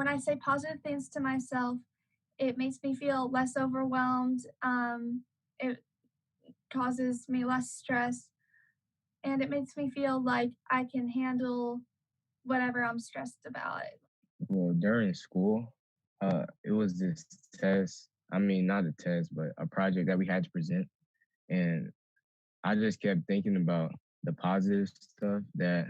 when I say positive things to myself, it makes me feel less overwhelmed. It causes me less stress, and it makes me feel like I can handle whatever I'm stressed about. Well, during school, it was this test. I mean, not a test, but a project that we had to present, and I just kept thinking about the positive stuff that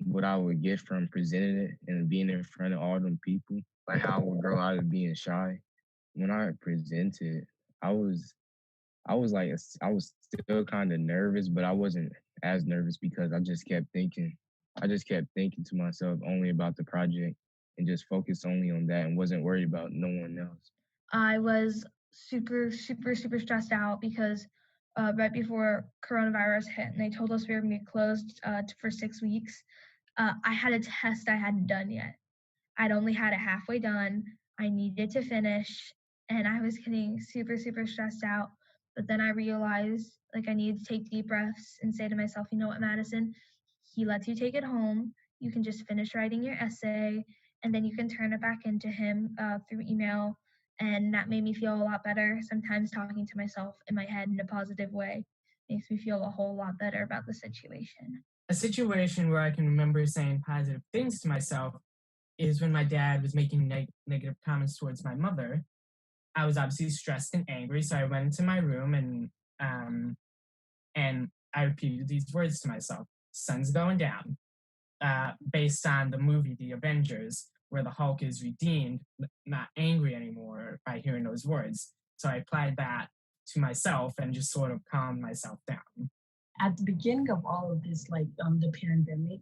what I would get from presenting it and being in front of all them people, like how I would grow out of being shy. When I presented, I was I was still kind of nervous, but I wasn't as nervous because I just kept thinking to myself only about the project and just focused only on that and wasn't worried about no one else. I was super stressed out because right before coronavirus hit and they told us we were going to be closed for 6 weeks, I had a test I hadn't done yet. I'd only had it halfway done. I needed to finish, and I was getting super stressed out. But then I realized like I needed to take deep breaths and say to myself, you know what, Madison, he lets you take it home. You can just finish writing your essay, and then you can turn it back into him through email. And that made me feel a lot better. Sometimes talking to myself in my head in a positive way makes me feel a whole lot better about the situation. A situation where I can remember saying positive things to myself is when my dad was making negative comments towards my mother. I was obviously stressed and angry, so I went into my room um, and I repeated these words to myself: "Sun's going down," based on the movie The Avengers, where the Hulk is redeemed, not angry anymore by hearing those words. So I applied that to myself and just sort of calmed myself down. At the beginning of all of this, like the pandemic,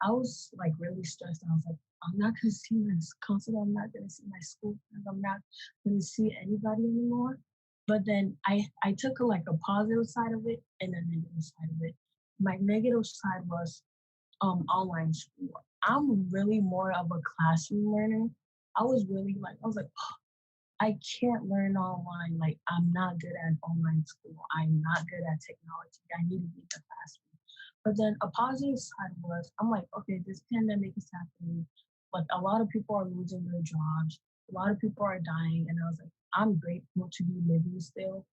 I was like really stressed. I was like, I'm not gonna see my counselor, I'm not gonna see my school friends, I'm not gonna see anybody anymore. But then I took like a positive side of it and a negative side of it. My negative side was online school. I'm really more of a classroom learner. I was like, I can't learn online. Like, I'm not good at online school. I'm not good at technology. I need to be in the classroom. But then a positive side was, I'm like, okay, this pandemic is happening. Like, a lot of people are losing their jobs. A lot of people are dying. And I was like, I'm grateful to be living still.